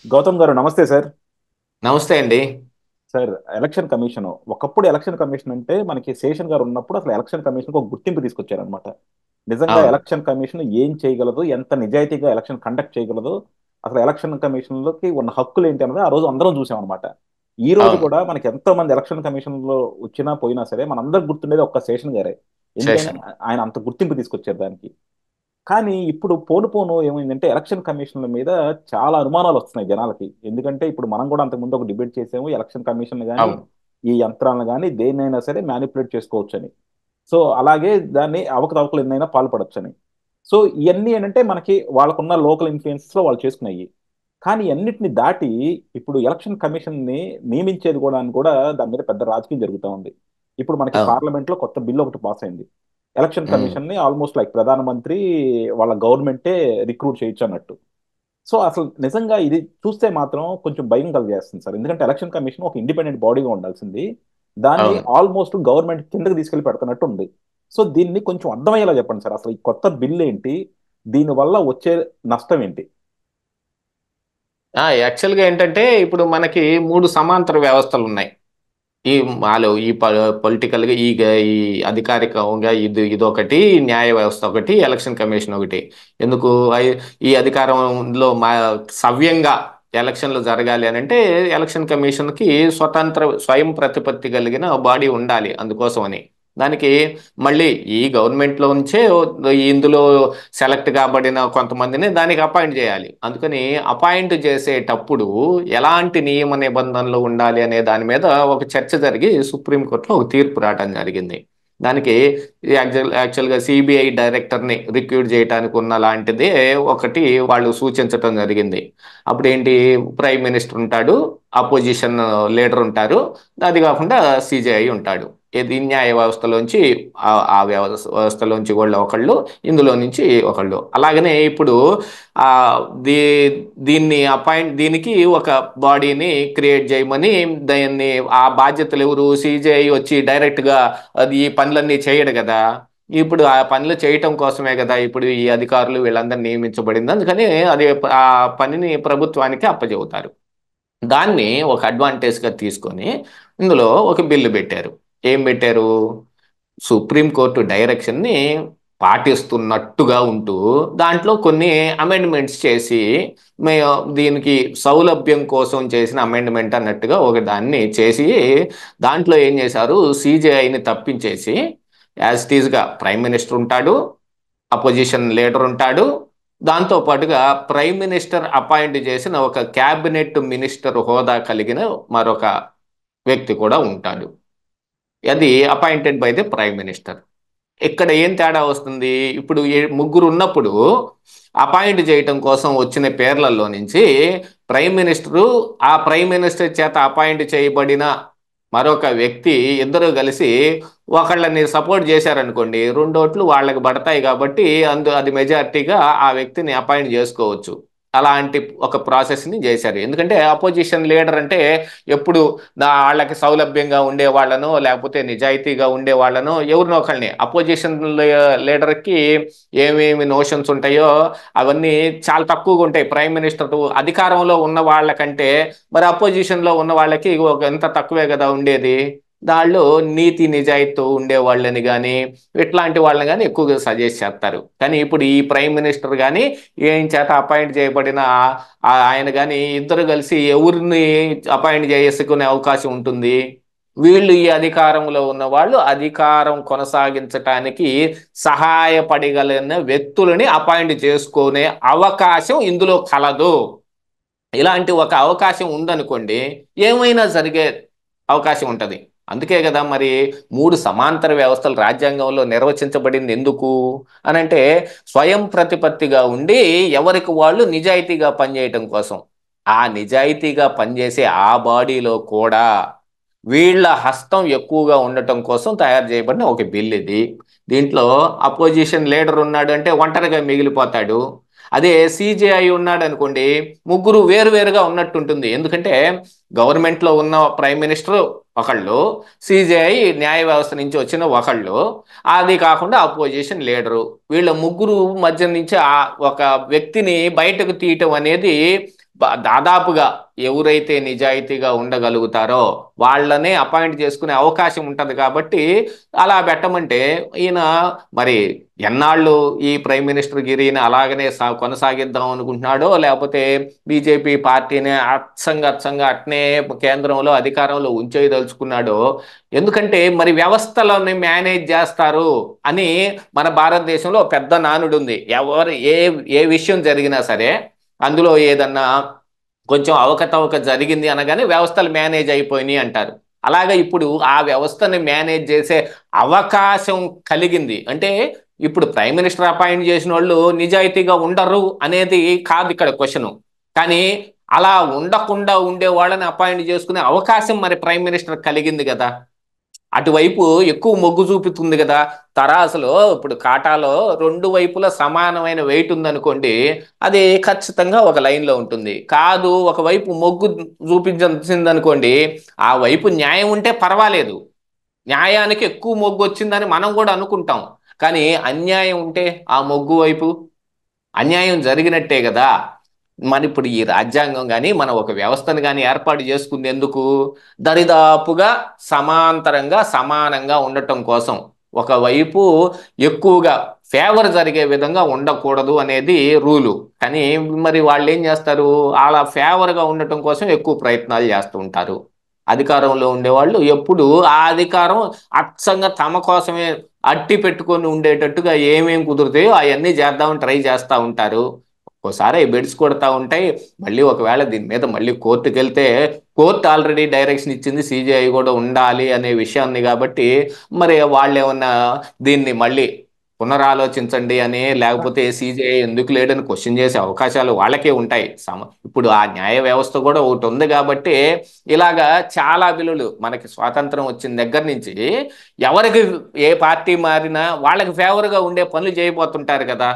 గౌతమ్ గారు నమస్తే సార్. నమస్తే అండి. సార్, ఎలక్షన్ కమిషన్ ఒకప్పుడు ఎలక్షన్ కమిషన్ అంటే మనకి శేషన్ గారు ఉన్నప్పుడు అసలు ఎలక్షన్ కమిషన్ ఒక గుర్తింపు తీసుకొచ్చారనమాట. నిజంగా అవును. ఎలక్షన్ కమిషన్ ఏం చేయగలదు, ఎంత నిజాయితీగా ఎలక్షన్ కండక్ట్ చేయగలదు, అసలు ఎలక్షన్ కమిషన్లోకి ఉన్న హక్కులు ఏంటి అన్నది ఆ రోజు అందరం చూసామన్నమాట. ఈ రోజు అవును. కూడా మనకి ఎంతో మంది ఎలక్షన్ కమిషన్ లో వచ్చినా పోయినా సరే మనందరికి గుర్తుండేది ఒక్క శేషన్ గారే. ఎందుకని శేషన్. ఆయన అంత గుర్తింపు తీసుకొచ్చారు దానికి. కానీ ఇప్పుడు పోను పోను ఏమైందంటే ఎలక్షన్ కమిషన్ల మీద చాలా అనుమానాలు వస్తున్నాయి జనాలకి. ఎందుకంటే ఇప్పుడు మనం కూడా అంతకుముందు ఒక డిబేట్ చేసాము. ఎలక్షన్ కమిషన్ గాని, అవును. ఈ యంత్రాలను గాని దేన్నైనా సరే మ్యానిపులేట్ చేసుకోవచ్చని. సో అలాగే దాన్ని అవకతవకలు ఎన్నైనా పాల్పడొచ్చని. సో ఇవన్నీ ఏంటంటే మనకి వాళ్ళకున్న లోకల్ ఇన్ఫ్లుయెన్సెస్ లో వాళ్ళు చేసుకున్నాయి. కానీ అన్నిటిని దాటి ఇప్పుడు ఎలక్షన్ కమిషన్ ని నియమించేది కూడా దాని మీద పెద్ద రాజకీయం జరుగుతూ ఉంది. ఇప్పుడు మనకి అవును. పార్లమెంట్ లో కొత్త బిల్ ఒకటి పాస్ అయింది. ఎలక్షన్ హ్మ్. కమిషన్ ని ఆల్మోస్ట్ లైక్ ప్రధానమంత్రి వాళ్ళ గవర్నమెంటే రిక్రూట్ చేయొచ్చు అన్నట్టు. సో అసలు నిజంగా ఇది చూస్తే మాత్రం కొంచెం భయం కలిగేస్తుంది సార్. ఎందుకంటే ఎలక్షన్ కమిషన్ ఒక ఇండిపెండెంట్ బాడీగా ఉండాల్సింది. దాన్ని అవును. ఆల్మోస్ట్ గవర్నమెంట్ కిందకి తీసుకెళ్లి పెడుతున్నట్టు ఉంది. సో దీన్ని కొంచెం అర్థమయ్యేలా చెప్పండి సార్. అసలు ఈ కొత్త బిల్ ఏంటి? దీని వల్ల వచ్చే నష్టం ఏంటి? యాక్చువల్‌గా ఏంటంటే, ఇప్పుడు మనకి 3 సమాంతర వ్యవస్థలున్నాయి. ఈ మాలో ఈ ప పొలిటికల్‌గా ఈ అధికారికంగా ఇదొకటి, న్యాయ వ్యవస్థ ఒకటి, ఎలక్షన్ కమిషన్ ఒకటి. ఎందుకు ఈ అధికారంలో సవ్యంగా ఎలక్షన్‌లు జరగాలి అనంటే, ఎలక్షన్ కమిషన్‌కి స్వయం ప్రతిపత్తి కలిగిన బాడీ ఉండాలి అందుకోసమని. దానికి మళ్ళీ ఈ గవర్నమెంట్‌లో నుంచే ఇందులో సెలెక్ట్ కాబడిన కొంతమందిని దానికి అపాయింట్ చేయాలి. అందుకని అపాయింట్ చేసేటప్పుడు ఎలాంటి నియమ నిబంధనలు ఉండాలి అనే దాని మీద ఒక చర్చ జరిగి సుప్రీం కోర్టులో ఒక తీర్పు రావడం జరిగింది. దానికి యాక్చువల్‌గా సిబిఐ డైరెక్టర్‌ని రిక్రూట్ చేయటానికి ఉన్న లాంటిదే ఒకటి వాళ్ళు సూచించటం జరిగింది. అప్పుడేంటి, ప్రైమ్ మినిస్టర్ ఉంటాడు, అపోజిషన్ లీడర్ ఉంటారు. అది కాకుండా సీజేఐ ఉంటాడు. ఏది న్యాయ వ్యవస్థలోంచి ఆ వ్యవస్థలోంచి వాళ్ళు ఒకళ్ళు, ఇందులో నుంచి ఒకళ్ళు. అలాగనే ఇప్పుడు ఆహ్, దీ దీనికి ఒక బాడీని క్రియేట్ చేయమని, దాన్ని ఆ బాధ్యతలు ఎవరు, సీజేఐ వచ్చి డైరెక్ట్‌గా అది ఈ పనులన్నీ చేయడు గదా! ఇప్పుడు ఆ పనులు చేయటం కోసమే గదా! ఇప్పుడు ఈ అధికారులు వీళ్ళందరూ నియమించబడింది. అందుకని ఆ పనిని ప్రభుత్వానికి అప్పజెబుతారు. దాన్ని ఒక అడ్వాంటేజ్‌గా తీసుకొని ఇందులో ఒక బిల్లు బెట్టారు. ఏం బెట్టారు? సుప్రీం కోర్ట్ డైరెక్షన్‌ని పాటిస్తున్నట్టుగా ఉంటూ, దాంట్లో కొన్ని అమెండ్‌మెంట్స్ చేసి, మే దీనికి సౌలభ్యం కోసం చేసిన అమెండ్‌మెంట్ అన్నట్టుగా ఒకదాన్ని చేసి, దాంట్లో ఏం చేశారు, సీజేఐని తప్పించేసి, యాజ్ ఇట్ ఈస్‌గా ప్రైమ్ మినిస్టర్ ఉంటాడు, అపోజిషన్ లీడర్ ఉంటాడు. దాంతో పాటుగా ప్రైమ్ మినిస్టర్ అపాయింట్ చేసిన ఒక క్యాబినెట్ మినిస్టర్ హోదా కలిగిన మరొక వ్యక్తి కూడా ఉంటాడు. అది appointed by the prime minister. ఇక్కడ ఏం తేడా వస్తుంది? ఇప్పుడు ముగ్గురు ఉన్నప్పుడు అపాయింట్ చేయటం కోసం వచ్చిన పేర్లలో నుంచి ప్రైమ్ మినిస్టరు, ఆ ప్రైమ్ మినిస్టర్ చేత అపాయింట్ చేయబడిన మరొక వ్యక్తి ఇద్దరు కలిసి ఒకళ్ళని సపోర్ట్ చేశారనుకోండి, 2 ఓట్లు వాళ్ళకి పడతాయి కాబట్టి అది మెజారిటీగా ఆ వ్యక్తిని అపాయింట్ చేసుకోవచ్చు. అలాంటి ఒక ప్రాసెస్‌ని చేశారు. ఎందుకంటే అపోజిషన్ లీడర్ అంటే ఎప్పుడు ఆళ్ళకి సౌలభ్యంగా ఉండేవాళ్ళనో, లేకపోతే నిజాయితీగా ఉండేవాళ్ళనో ఎవరినో ఒకళ్ళని అపోజిషన్ లీడర్‌కి ఏమేమి నోషన్స్ ఉంటాయో అవన్నీ చాలా తక్కువగుంటాయి. ప్రైమ్ మినిస్టర్ అధికారంలో ఉన్న వాళ్ళకంటే మరి అపోజిషన్‌లో ఉన్న వాళ్ళకి ఎంత తక్కువే గదా ఉండేది. దాళ్ళు నీతి నిజాయితీతో ఉండేవాళ్ళని గాని, ఇట్లాంటి వాళ్ళని గాని ఎక్కువగా సజెస్ట్ చేస్తారు. కానీ ఇప్పుడు ఈ ప్రైమ్ మినిస్టర్ గాని, ఈయన చేత అపాయింట్ చేయబడిన ఆయన గాని ఇద్దరు కలిసి ఎవరిని అపాయింట్ చేసుకునే అవకాశం ఉంటుంది? వీళ్ళు ఈ అధికారంలో ఉన్న వాళ్ళు అధికారం కొనసాగించటానికి సహాయపడగలిగిన వ్యక్తులని అపాయింట్ చేసుకునే అవకాశం ఇందులో కలదు. ఇలాంటి ఒక అవకాశం ఉందనుకోండి, ఏమైనా జరిగే అవకాశం ఉంటది. అందుకే గదా మరి 3 సమాంతర వ్యవస్థలు రాజ్యాంగంలో నిర్వచించబడింది ఎందుకు అనంటే, స్వయం ప్రతిపత్తిగా ఉండి ఎవరికి వాళ్ళు నిజాయితీగా పనిచేయటం కోసం. ఆ నిజాయితీగా పనిచేసే ఆ బాడీలో కూడా వీళ్ళ హస్తం ఎక్కువగా ఉండటం కోసం తయారు చేయబడిన ఒక బిల్ ఇది. దీంట్లో అపోజిషన్ లీడర్ ఉన్నాడు అంటే ఒంటరిగా మిగిలిపోతాడు. అదే సీజేఐ ఉన్నాడనుకోండి, ముగ్గురు వేరువేరుగా ఉన్నట్టుంటుంది. ఎందుకంటే గవర్నమెంట్‌లో ఉన్న ప్రైమ్ మినిస్టర్ ఒకళ్ళు, సీజేఐ న్యాయ వ్యవస్థ నుంచి వచ్చిన ఒకళ్ళు, అది కాకుండా అపోజిషన్ లీడరు. వీళ్ళ ముగ్గురు మధ్య నుంచి ఒక వ్యక్తిని బయటకు తీయటం అనేది దాదాపుగా ఎవరైతే నిజాయితీగా ఉండగలుగుతారో వాళ్ళనే అపాయింట్ చేసుకునే అవకాశం ఉంటది కాబట్టి అలా పెట్టమంటే ఈయన మరి ఎన్నాళ్ళు ఈ ప్రైమ్ మినిస్టర్ గిరిని అలాగనే కొనసాగిద్దాం అనుకుంటున్నాడో, లేకపోతే బీజేపీ పార్టీని అచ్చంగా అట్నే కేంద్రంలో అధికారంలో ఉంచేయదలుచుకున్నాడో. ఎందుకంటే మరి వ్యవస్థలను మేనేజ్ చేస్తారు అని మన భారతదేశంలో పెద్ద నానుడు ఉంది. ఎవరు ఏ విషయం జరిగినా సరే అందులో ఏదన్నా కొంచెం అవకతవక జరిగింది అనగానే వ్యవస్థలు మేనేజ్ అయిపోయినాయి అంటారు. అలాగే ఇప్పుడు ఆ వ్యవస్థని మేనేజ్ చేసే అవకాశం కలిగింది అంటే ఇప్పుడు ప్రైమ్ మినిస్టర్ అపాయింట్ చేసిన వాళ్ళు నిజాయితీగా ఉండరు అనేది కాదు ఇక్కడ క్వశ్చన్. కానీ అలా ఉండకుండా ఉండే వాళ్ళని అపాయింట్ చేసుకునే అవకాశం మరి ప్రైమ్ మినిస్టర్ కలిగింది కదా, అటువైపు ఎక్కువ మొగ్గు చూపుతుంది కదా. తరాసులో ఇప్పుడు కాటాలో రెండు వైపులా సమానమైన వెయిట్ ఉందనుకోండి, అది ఖచ్చితంగా ఒక లైన్లో ఉంటుంది. కాదు ఒకవైపు మొగ్గు చూపించింది అనుకోండి, ఆ వైపు న్యాయం ఉంటే పర్వాలేదు, న్యాయానికి ఎక్కువ మొగ్గు వచ్చిందని మనం కూడా అనుకుంటాం. కానీ అన్యాయం ఉంటే ఆ మొగ్గు వైపు అన్యాయం జరిగినట్టే కదా. మరి ఇప్పుడు ఈ రాజ్యాంగం కానీ మనం ఒక వ్యవస్థను కానీ ఏర్పాటు చేసుకుంది ఎందుకు? దరిదాపుగా సమాంతరంగా సమానంగా ఉండటం కోసం. ఒకవైపు ఎక్కువగా ఫేవర్ జరిగే విధంగా ఉండకూడదు అనేది రూలు. కానీ మరి వాళ్ళు ఏం చేస్తారు, అలా ఫేవర్గా ఉండటం కోసం ఎక్కువ ప్రయత్నాలు చేస్తూ ఉంటారు. అధికారంలో ఉండేవాళ్ళు ఎప్పుడు ఆ అధికారం అచ్చంగా తమ కోసమే అట్టి పెట్టుకొని ఉండేటట్టుగా ఏమేం కుదురుతాయో అవన్నీ చేద్దామని ట్రై చేస్తూ ఉంటారు. ఒక్కోసారి బెడ్స్ కొడతా ఉంటాయి. మళ్ళీ ఒకవేళ దీని మీద మళ్ళీ కోర్టుకు వెళ్తే కోర్టు ఆల్రెడీ డైరెక్షన్ ఇచ్చింది సిజేఐ కూడా ఉండాలి అనే విషయాన్ని. కాబట్టి మరి వాళ్ళు ఏమన్నా దీన్ని మళ్ళీ పునరాలోచించండి అని, లేకపోతే సిజేఐ ఎందుకు లేడని క్వశ్చన్ చేసే అవకాశాలు వాళ్ళకే ఉంటాయి. ఇప్పుడు ఆ న్యాయ వ్యవస్థ కూడా ఒకటి ఉంది కాబట్టి ఇలాగా చాలా బిల్లులు మనకి స్వాతంత్రం వచ్చిన దగ్గర నుంచి ఎవరికి ఏ పార్టీ మారినా వాళ్ళకి ఫేవర్గా ఉండే పనులు చేయబోతుంటారు కదా.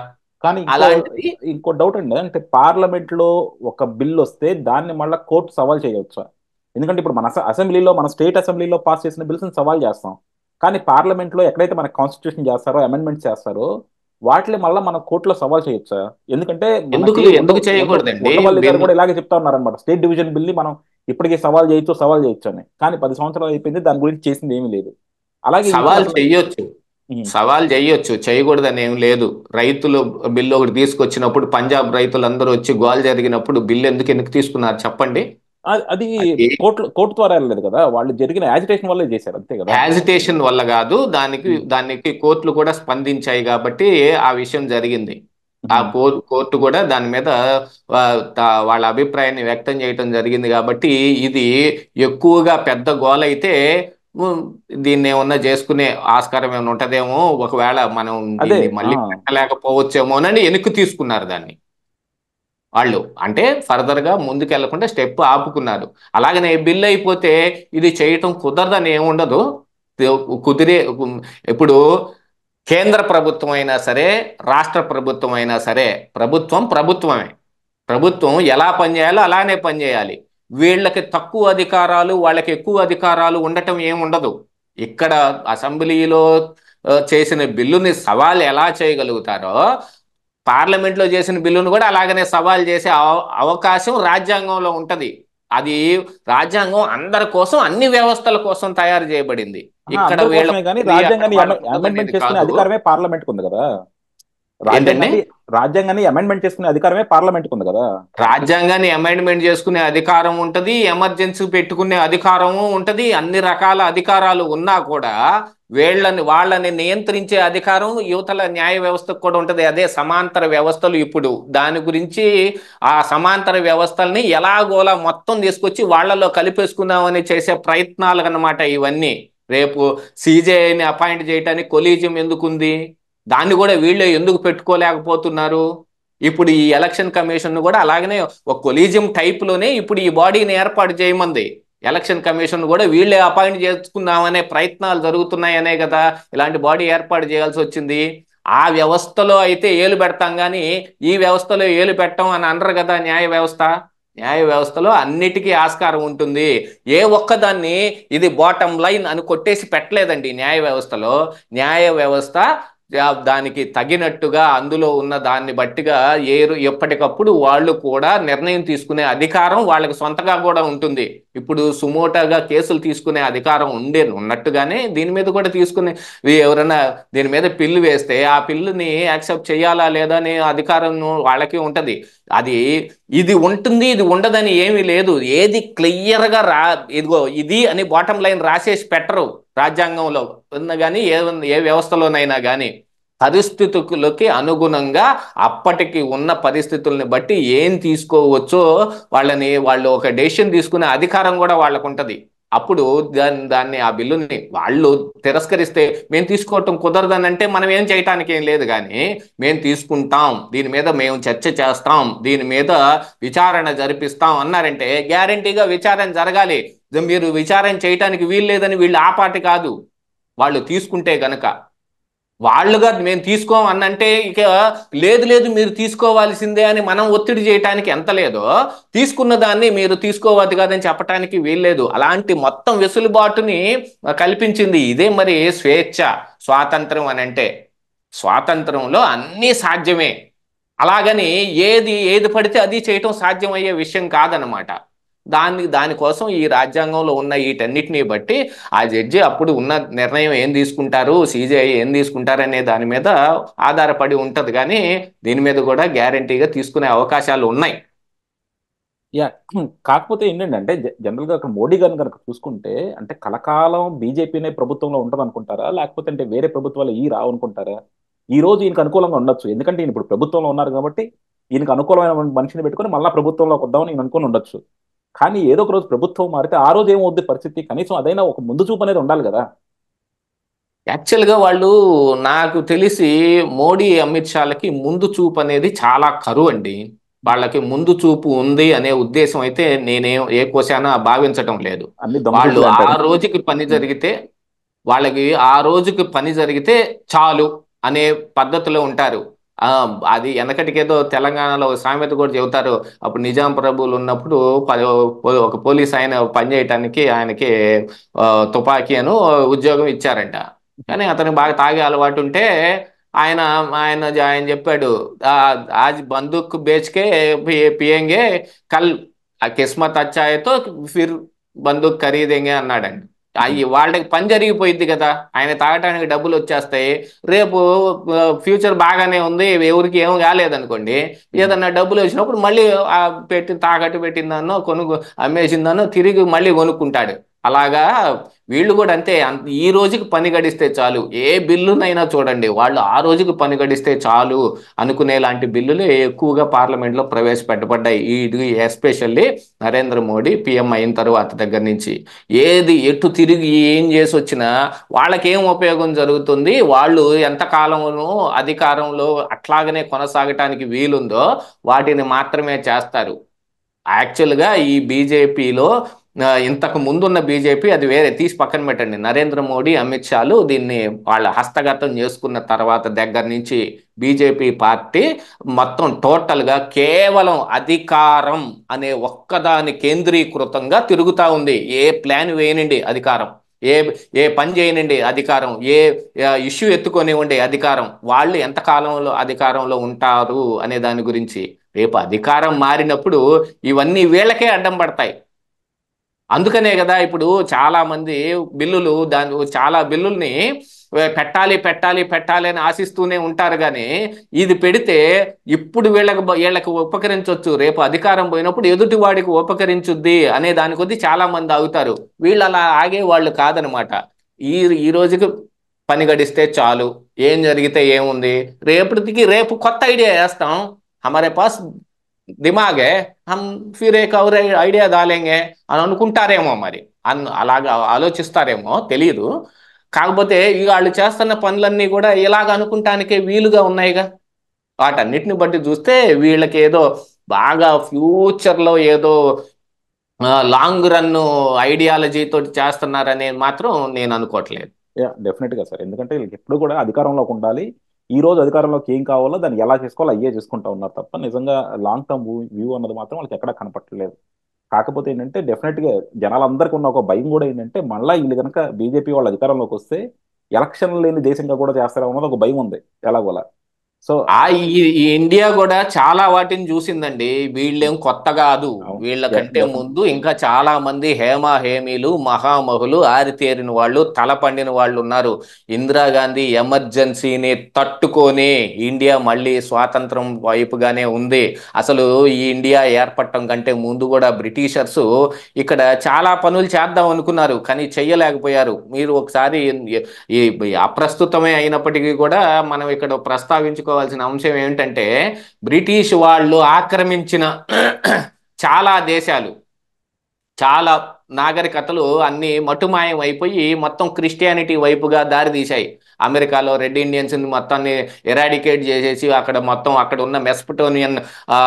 కానీ అలాంటిది ఇంకో డౌట్ అండి, అంటే పార్లమెంట్ లో ఒక బిల్ వస్తే దాన్ని మళ్ళీ కోర్టు సవాల్ చేయవచ్చా? ఎందుకంటే ఇప్పుడు మన అసెంబ్లీలో, మన స్టేట్ అసెంబ్లీలో పాస్ చేసిన బిల్స్ సవాల్ చేస్తాం. కానీ పార్లమెంట్ లో ఎక్కడైతే మన కాన్స్టిట్యూషన్ చేస్తారో, అమెండ్మెంట్స్ చేస్తారో, వాటిని మళ్ళీ మన కోర్టులో సవాల్ చేయొచ్చా? ఎందుకంటే మనకి ఎందుకు చేయకూడదండి? ఉండవల్లి గారు కూడా ఇలాగే చెప్తా ఉన్నారనమాట, స్టేట్ డివిజన్ బిల్ ని మనం ఇప్పటికీ సవాల్ చేయొచ్చు అని. కానీ 10 సంవత్సరాలు అయిపోయింది, దాని గురించి చేసింది ఏమీ లేదు. అలాగే సవాల్ చెయ్యొచ్చు, సవాల్ చేయొచ్చు, చేయకూడదని ఏం లేదు. రైతులు బిల్లు ఒకటి తీసుకొచ్చినప్పుడు పంజాబ్ రైతులందరూ వచ్చి గోల్ జరిగినప్పుడు బిల్లు ఎందుకు తీసుకున్నారు చెప్పండి? అది కోర్టు ద్వారా వెళ్ళలేదు కదా, వాళ్ళు జరిగిన యాజిటేషన్ వల్లే చేశారు, అంతే కదా. యాజిటేషన్ వల్ల కాదు, దానికి కోర్టులు కూడా స్పందించాయి కాబట్టి ఆ విషయం జరిగింది. ఆ కోర్టు కూడా దాని మీద వాళ్ళ అభిప్రాయాన్ని వ్యక్తం చేయటం జరిగింది. కాబట్టి ఇది ఎక్కువగా పెద్ద గోల అయితే దీన్ని ఏమన్నా చేసుకునే ఆస్కారం ఏమైనా ఉంటదేమో, ఒకవేళ మనం దీన్ని మళ్ళీ పెట్టలేకపోవచ్చేమోనని వెనక్కి తీసుకున్నారు దాన్ని వాళ్ళు. అంటే ఫర్దర్ గా ముందుకెళ్లకుండా స్టెప్ ఆపుకున్నారు. అలాగనే బిల్ అయిపోతే ఇది చేయటం కుదరదని ఏముండదు. కుదిరే ఇప్పుడు కేంద్ర ప్రభుత్వం అయినా సరే, రాష్ట్ర ప్రభుత్వం అయినా సరే, ప్రభుత్వమే. ప్రభుత్వం ఎలా పనిచేయాలో అలానే పనిచేయాలి. వీళ్ళకి తక్కువ అధికారాలు, వాళ్ళకి ఎక్కువ అధికారాలు ఉండటం ఏముండదు. ఇక్కడ అసెంబ్లీలో చేసిన బిల్లుని సవాల్ ఎలా చేయగలుగుతారో, పార్లమెంట్లో చేసిన బిల్లును కూడా అలాగనే సవాల్ చేసే అవకాశం రాజ్యాంగంలో ఉంటది. అది రాజ్యాంగం అందరి కోసం, అన్ని వ్యవస్థల కోసం తయారు చేయబడింది. ఇక్కడ రాజ్యాంగాన్ని అమెండ్మెంట్ చేసుకునే అధికారమే పార్లమెంట్ ఉంది కదా. రాజ్యాంగాన్ని అమెండ్మెంట్ చేసుకునే అధికారమే పార్లమెంట్ ఉంది కదా. రాజ్యాంగాన్ని అమెండ్మెంట్ చేసుకునే అధికారం ఉంటది, ఎమర్జెన్సీ పెట్టుకునే అధికారము ఉంటది. అన్ని రకాల అధికారాలు ఉన్నా కూడా వాళ్ళని నియంత్రించే అధికారం యువతల న్యాయ వ్యవస్థకు కూడా ఉంటది. అదే సమాంతర వ్యవస్థలు. ఇప్పుడు దాని గురించి ఆ సమాంతర వ్యవస్థల్ని ఎలాగోలా మొత్తం తీసుకొచ్చి వాళ్లలో కలిపేసుకుందామని చేసే ప్రయత్నాలు అన్నమాట ఇవన్నీ. రేపు సిజేఐని అపాయింట్ చేయడానికి కొలీజియం ఎందుకుంది, దాన్ని కూడా వీళ్ళే ఎందుకు పెట్టుకోలేకపోతున్నారు? ఇప్పుడు ఈ ఎలక్షన్ కమిషన్ కూడా అలాగనే ఒక కొలీజియం టైప్ లోనే ఇప్పుడు ఈ బాడీని ఏర్పాటు చేయమంది. ఎలక్షన్ కమిషన్ కూడా వీళ్ళే అపాయింట్ చేసుకుందామనే ప్రయత్నాలు జరుగుతున్నాయనే కదా ఇలాంటి బాడీ ఏర్పాటు చేయాల్సి వచ్చింది. ఆ వ్యవస్థలో అయితే ఏలు పెడతాం కానీ ఈ వ్యవస్థలో ఏలు పెట్టం అని అనరు కదా న్యాయ వ్యవస్థ. న్యాయ వ్యవస్థలో అన్నిటికీ ఆస్కారం ఉంటుంది. ఏ ఒక్కదాన్ని ఇది బాటమ్ లైన్ అని కొట్టేసి పెట్టలేదండి న్యాయ వ్యవస్థలో. న్యాయ వ్యవస్థ దానికి తగినట్టుగా అందులో ఉన్న దాన్ని బట్టిగా ఎప్పటికప్పుడు వాళ్ళు కూడా నిర్ణయం తీసుకునే అధికారం వాళ్ళకి సొంతగా కూడా ఉంటుంది. ఇప్పుడు సుమోటాగా కేసులు తీసుకునే అధికారం ఉన్నట్టుగానే దీని మీద కూడా తీసుకునే ఎవరైనా దీని మీద పిల్లు వేస్తే ఆ పిల్లుని యాక్సెప్ట్ చేయాలా లేదా అనే అధికారం వాళ్ళకి ఉంటది. అది ఇది ఉంటుంది ఇది ఉండదని ఏమీ లేదు. ఏది క్లియర్గా ఇదిగో ఇది అని బాటం లైన్ రాసేసి పెట్టరు రాజ్యాంగంలో కానీ ఏ వ్యవస్థలోనైనా కానీ. పరిస్థితులకి అనుగుణంగా అప్పటికి ఉన్న పరిస్థితుల్ని బట్టి ఏం తీసుకోవచ్చో వాళ్ళు ఒక డెసిషన్ తీసుకునే అధికారం కూడా వాళ్ళకు ఉంటది. అప్పుడు దాన్ని ఆ బిల్లుని వాళ్ళు తిరస్కరిస్తే మేము తీసుకోవటం కుదరదని అంటే మనం ఏం చేయటానికి ఏం లేదు. కానీ మేము తీసుకుంటాం, దీని మీద మేము చర్చ చేస్తాం, దీని మీద విచారణ జరిపిస్తాం అన్నారంటే గ్యారంటీగా విచారణ జరగాలి. మీరు విచారణ చేయటానికి వీలు లేదని వీళ్ళు ఆ పార్టీ కాదు. వాళ్ళు తీసుకుంటే గనక వాళ్ళుగా మేము తీసుకోం అన్నంటే ఇక లేదు లేదు మీరు తీసుకోవాల్సిందే అని మనం ఒత్తిడి చేయటానికి ఎంత లేదో తీసుకున్న దాన్ని మీరు తీసుకోవద్దు కాదని చెప్పటానికి వీల్లేదు. అలాంటి మొత్తం వెసులుబాటుని కల్పించింది. ఇదే మరి స్వేచ్ఛ స్వాతంత్రం అని అంటే. స్వాతంత్రంలో అన్నీ సాధ్యమే. అలాగని ఏది పడితే అది చేయటం సాధ్యమయ్యే విషయం కాదనమాట. దానికోసం ఈ రాజ్యాంగంలో ఉన్న వీటన్నిటిని బట్టి ఆ జడ్జి అప్పుడు ఉన్న నిర్ణయం ఏం తీసుకుంటారు, సిజేఐ ఏం తీసుకుంటారు అనే దాని మీద ఆధారపడి ఉంటది. కానీ దీని మీద కూడా గ్యారంటీగా తీసుకునే అవకాశాలు ఉన్నాయి. యా కాకపోతే ఏంటంటే జనరల్ గా అక్కడ మోడీ గారిని కనుక చూసుకుంటే అంటే కలకాలం బీజేపీనే ప్రభుత్వంలో ఉంటుంది అనుకుంటారా, లేకపోతే అంటే వేరే ప్రభుత్వాలు ఈ రావు అనుకుంటారా? ఈ రోజు ఈయనకు అనుకూలంగా ఉండొచ్చు, ఎందుకంటే ఈయన ఇప్పుడు ప్రభుత్వంలో ఉన్నారు కాబట్టి ఈయనకు అనుకూలమైన మనిషిని పెట్టుకొని మళ్ళా ప్రభుత్వంలోకి వద్దామని ఈయన అనుకుని ఉండొచ్చు. కానీ ఏదో ఒక రోజు ప్రభుత్వం మారితే ఆ రోజు ఏమవుద్ది పరిస్థితి? కనీసం అదైనా ఒక ముందు చూపు అనేది ఉండాలి కదా. యాక్చువల్గా వాళ్ళు నాకు తెలిసి మోడీ అమిత్ షాలకి ముందు చూపు అనేది చాలా కరువు అండి. వాళ్ళకి ముందు చూపు ఉంది అనే ఉద్దేశం అయితే నేనేం ఏ కోశానా భావించటం లేదు. అన్ని వాళ్ళు దొంగచూపులు ఆ అంటారు. రోజుకి పని జరిగితే వాళ్ళకి ఆ రోజుకి పని జరిగితే చాలు అనే పద్ధతిలో ఉంటారు. ఆ అది వెనకటికేదో తెలంగాణలో సామెత కూడా చెబుతారు. అప్పుడు నిజాం ప్రభువులు ఉన్నప్పుడు ఒక పోలీస్ ఆయన పని చేయటానికి ఆయనకి తుపాకీ అను ఉద్యోగం ఇచ్చారంట. కానీ అతనికి బాగా తాగే అలవాటు ఉంటే ఆయన ఆయన ఆయన చెప్పాడు, ఆజ్ బందూక్ బేచ్కే పియంగే కల్ కిస్మత్ అచ్చా హై తో ఫిర్ బందూక్ ఖరీదేంగే అన్నాడండి. అయ్యి వాళ్ళకి పని జరిగిపోయింది కదా, ఆయన తాగటానికి డబ్బులు వచ్చేస్తాయి. రేపు ఫ్యూచర్ బాగానే ఉంది, ఎవరికి ఏం కాలేదనుకోండి, ఏదన్నా డబ్బులు వచ్చినప్పుడు మళ్ళీ తాకట్టు పెట్టిందన్నో అమ్మేసిందన్నో తిరిగి మళ్ళీ కొనుక్కుంటాడు. అలాగా వీళ్ళు కూడా అంతే. ఈ రోజుకి పని గడిస్తే చాలు, ఏ బిల్లునైనా చూడండి వాళ్ళు ఆ రోజుకి పని గడిస్తే చాలు అనుకునే లాంటి బిల్లులు ఎక్కువగా పార్లమెంట్లో ప్రవేశపెట్టబడ్డాయి. ఇది ఎస్పెషల్లీ నరేంద్ర మోడీ పిఎం అయిన తర్వాత దగ్గర నుంచి. ఏది ఎటు తిరిగి ఏం చేసి వచ్చినా వాళ్ళకేం ఉపయోగం జరుగుతుంది, వాళ్ళు ఎంతకాలమును అధికారంలో అట్లాగనే కొనసాగటానికి వీలుందో వాటిని మాత్రమే చేస్తారు. యాక్చువల్గా ఈ బీజేపీలో ఇంతకు ముందున్న బీజేపీ అది వేరే, తీసి పక్కన పెట్టండి. నరేంద్ర మోడీ అమిత్ షాలు దీన్ని వాళ్ళ హస్తగతం చేసుకున్న తర్వాత దగ్గర నుంచి బీజేపీ పార్టీ మొత్తం టోటల్గా కేవలం అధికారం అనే ఒక్కదాని కేంద్రీకృతంగా తిరుగుతూ ఉంది. ఏ ప్లాన్ వేయనండి అధికారం, ఏ ఏ పని చేయనండి అధికారం, ఏ ఇష్యూ ఎత్తుకొనివ్వండి అధికారం, వాళ్ళు ఎంతకాలంలో అధికారంలో ఉంటారు అనే దాని గురించి. రేపు అధికారం మారినప్పుడు ఇవన్నీ వీళ్ళకే అడ్డం పడతాయి. అందుకనే కదా ఇప్పుడు చాలా మంది చాలా బిల్లుల్ని పెట్టాలి పెట్టాలి పెట్టాలి అని ఆశిస్తూనే ఉంటారు. కానీ ఇది పెడితే ఇప్పుడు వీళ్ళకి ఉపకరించవచ్చు, రేపు అధికారం పోయినప్పుడు ఎదుటి వాడికి ఉపకరించుద్ది అనే దాని కొద్దీ చాలా మంది ఆగుతారు. వీళ్ళు అలా ఆగే వాళ్ళు కాదనమాట. ఈ రోజుకి పని గడిస్తే చాలు, ఏం జరిగితే ఏముంది, రేపు కొత్త ఐడియా వేస్తాం, హమారే పాస్ దిమాగే హమ్ ఫిర్ ఏక్ ఔర్ ఐడియా దాలేంగే అని అనుకుంటారేమో. మరి అలాగా ఆలోచిస్తారేమో తెలియదు. కాకపోతే ఇక వాళ్ళు చేస్తున్న పనులన్నీ కూడా ఇలాగ అనుకుంటానికే వీలుగా ఉన్నాయిగా. వాటన్నిటిని బట్టి చూస్తే వీళ్ళకి ఏదో బాగా ఫ్యూచర్లో ఏదో లాంగ్ రన్ ఐడియాలజీ తోటి చేస్తున్నారనేది మాత్రం నేను అనుకోవట్లేదు. డెఫినెట్ గా సార్, ఎందుకంటే వీళ్ళకి ఎప్పుడు కూడా అధికారంలోకి ఉండాలి, ఈ రోజు అధికారంలోకి ఏం కావాలో దాన్ని ఎలా చేసుకోవాలో అయ్యే చేసుకుంటా ఉన్నారు తప్ప నిజంగా లాంగ్ టర్మ్ వ్యూ అన్నది మాత్రం వాళ్ళకి ఎక్కడ కనపట్టలేదు. కాకపోతే ఏంటంటే డెఫినెట్ గా జనాలందరికీ ఉన్న ఒక భయం కూడా ఏంటంటే మళ్ళీ వీళ్ళు కనుక బీజేపీ వాళ్ళు అధికారంలోకి వస్తే ఎలక్షన్ లేని దేశంగా కూడా చేస్తారేమో అన్నది ఒక భయం ఉంది ఎలాగోలా. సో ఈ ఇండియా కూడా చాలా వాటిని చూసిందండి. వీళ్ళేం కొత్త కాదు. అవును, వీళ్ళకంటే డెఫినెట్. ముందు ఇంకా చాలా మంది హేమీలు మహామహులు ఆరితేరిన వాళ్ళు తలపండిన వాళ్ళు ఉన్నారు. ఇందిరాగాంధీ ఎమర్జెన్సీని తట్టుకొని ఇండియా మళ్ళీ స్వాతంత్రం వైపుగానే ఉంది. అసలు ఈ ఇండియా ఏర్పడటం కంటే ముందు కూడా బ్రిటిషర్స్ ఇక్కడ చాలా పనులు చేద్దాం అనుకున్నారు, కానీ చెయ్యలేకపోయారు. మీరు ఒకసారి ఈ అప్రస్తుతమే అయినప్పటికీ కూడా మనం ఇక్కడ ప్రస్తావించుకోవాల్సిన అంశం ఏమిటంటే, బ్రిటిష్ వాళ్ళు ఆక్రమించిన చాలా దేశాలు, చాలా నాగరికతలు అన్ని మటుమాయం అయిపోయి మొత్తం క్రిస్టియానిటీ వైపుగా దారి తీశాయి. అమెరికాలో రెడ్ ఇండియన్స్ మొత్తాన్ని ఎరాడికేట్ చేసేసి అక్కడ మొత్తం అక్కడ ఉన్న మెస్పటోనియన్ ఆ,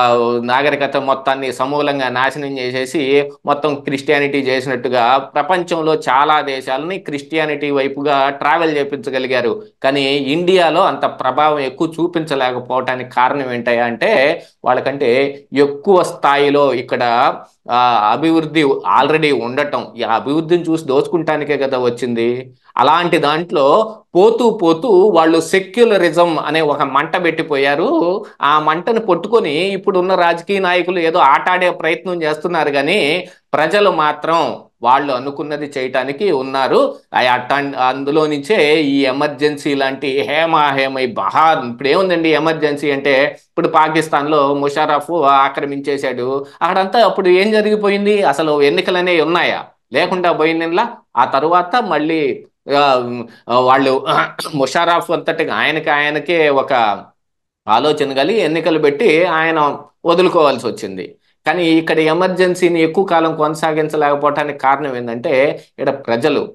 నాగరికత మొత్తాన్ని సమూలంగా నాశనం చేసేసి మొత్తం క్రిస్టియానిటీ చేసినట్టుగా ప్రపంచంలో చాలా దేశాలని క్రిస్టియానిటీ వైపుగా ట్రావెల్ చేపించగలిగారు. కానీ ఇండియాలో అంత ప్రభావం ఎక్కువ చూపించలేకపోవటానికి కారణం ఏంటయ్యా అంటే, వాళ్ళకంటే ఎక్కువ స్థాయిలో ఇక్కడ ఆ, అభివృద్ధి ఆల్రెడీ ఉండటం, ఈ అభివృద్ధిని చూసి దోచుకుంటానికే కదా వచ్చింది. అలాంటి దాంట్లో పోతూ పోతూ వాళ్ళు సెక్యులరిజం అనే ఒక మంట పెట్టిపోయారు. ఆ మంటను పట్టుకొని ఇప్పుడున్న రాజకీయ నాయకులు ఏదో ఆటాడే ప్రయత్నం చేస్తున్నారు, కానీ ప్రజలు మాత్రం వాళ్ళు అనుకున్నది చేయటానికి ఉన్నారు. అందులో నుంచే ఈ ఎమర్జెన్సీ లాంటి హేమ ఇప్పుడు ఏముందండి ఎమర్జెన్సీ అంటే, ఇప్పుడు పాకిస్తాన్లో ముషారఫ్ ఆక్రమించేశాడు. అక్కడంతా అప్పుడు ఏం జరిగిపోయింది? అసలు ఎన్నికలనే ఉన్నాయా? లేకుండా పోయిందిలా. ఆ తరువాత మళ్ళీ ఆ, వాళ్ళు ముషారఫ్ అంతటి ఆయనకే ఒక ఆలోచన కలిగి ఎన్నికలు పెట్టి ఆయన వదులుకోవాల్సి వచ్చింది. కానీ ఇక్కడ ఎమర్జెన్సీని ఎక్కువ కాలం కొనసాగించలేకపోవటానికి కారణం ఏంటంటే, ఇక్కడ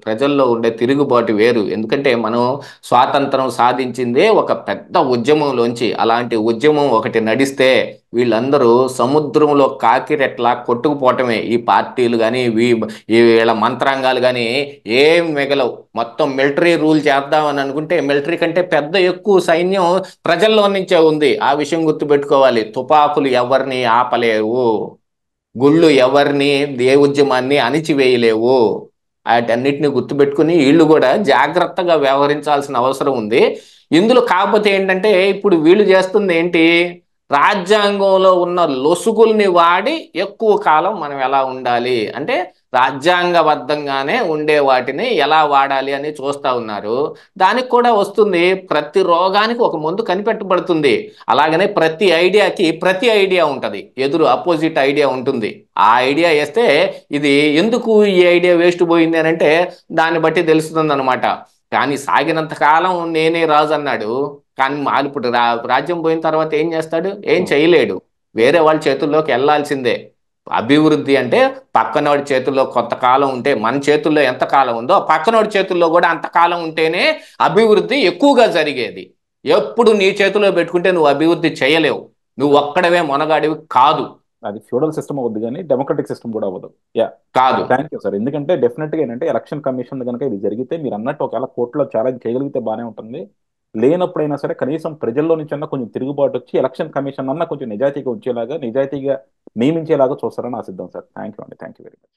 ప్రజల్లో ఉండే తిరుగుబాటు వేరు. ఎందుకంటే మనం స్వాతంత్రం సాధించిందే ఒక పెద్ద ఉద్యమంలోంచి. అలాంటి ఉద్యమం ఒకటి నడిస్తే వీళ్ళందరూ సముద్రంలో కాకిరెట్లా కొట్టుకుపోవటమే. ఈ పార్టీలు కానీ వీళ్ళ మంత్రాంగాలు కానీ ఏం మిగలవు. మొత్తం మిలిటరీ రూల్ చేద్దామని అనుకుంటే మిలిటరీ కంటే పెద్ద ఎక్కువ సైన్యం ప్రజల్లో నుంచే ఉంది. ఆ విషయం గుర్తుపెట్టుకోవాలి. తుపాకులు ఎవరిని ఆపలేవు, గుళ్ళు ఎవరిని ఏ ఉద్యమాన్ని అణిచివేయలేవు. వాటన్నిటిని గుర్తుపెట్టుకుని వీళ్ళు కూడా జాగ్రత్తగా వ్యవహరించాల్సిన అవసరం ఉంది ఇందులో. కాకపోతే ఏంటంటే, ఇప్పుడు వీళ్ళు చేస్తుంది ఏంటి? రాజ్యాంగంలో ఉన్న లొసుగుల్ని వాడి ఎక్కువ కాలం మనం ఎలా ఉండాలి అంటే, రాజ్యాంగబద్ధంగానే ఉండే వాటిని ఎలా వాడాలి అని చూస్తూ ఉన్నారు. దానికి కూడా వస్తుంది, ప్రతి రోగానికి ఒక మందు కనిపెట్టబడుతుంది. అలాగనే ప్రతి ఐడియాకి ప్రతి ఐడియా ఉంటుంది, ఎదురు అపోజిట్ ఐడియా ఉంటుంది. ఆ ఐడియా వేస్తే ఇది ఎందుకు ఈ ఐడియా వేస్ట్ పోయింది అని అంటే దాన్ని బట్టి తెలుస్తుంది అనమాట. కానీ సాగినంత కాలం నేనే రాజు అన్నాడు, కానీ ఇప్పుడు రాజ్యం పోయిన తర్వాత ఏం చేస్తాడు? ఏం చేయలేడు. వేరే వాళ్ళ చేతుల్లోకి వెళ్ళాల్సిందే. అభివృద్ధి అంటే పక్కనోడి చేతుల్లో కొంతకాలం ఉంటే మన చేతుల్లో ఎంత కాలం ఉందో పక్కనోడి చేతుల్లో కూడా అంతకాలం ఉంటేనే అభివృద్ధి ఎక్కువగా జరిగేది. ఎప్పుడు నీ చేతిలో పెట్టుకుంటే నువ్వు అభివృద్ధి చేయలేవు. నువ్వు ఒక్కడవే మొనగాడివి కాదు. అది ఫ్యూడల్ సిస్టమ్ అవుద్ది కానీ డెమోక్రటిక్ సిస్టమ్ కూడా అవ్వదు. యా, కాదు. Thank you sir. ఎందుకంటే డెఫినెట్గా ఏంటంటే ఎలక్షన్ కమిషన్ కనుక ఇది జరిగితే మీరు అన్నట్టు ఒకవేళ కోర్టులో ఛాలెంజ్ చేయగలిగితే బాగానే ఉంటుంది. లేనప్పుడైనా సరే కనీసం ప్రజల్లో నుంచి అన్న కొంచెం తిరుగుబాటు వచ్చి ఎలక్షన్ కమిషన్ అన్న కొంచెం నిజాయితీగా వచ్చేలాగా, నిజాయితీగా నియమించేలాగా చూస్తారని ఆశిద్దాం సార్. థ్యాంక్ యూ అండి. Thank you very much.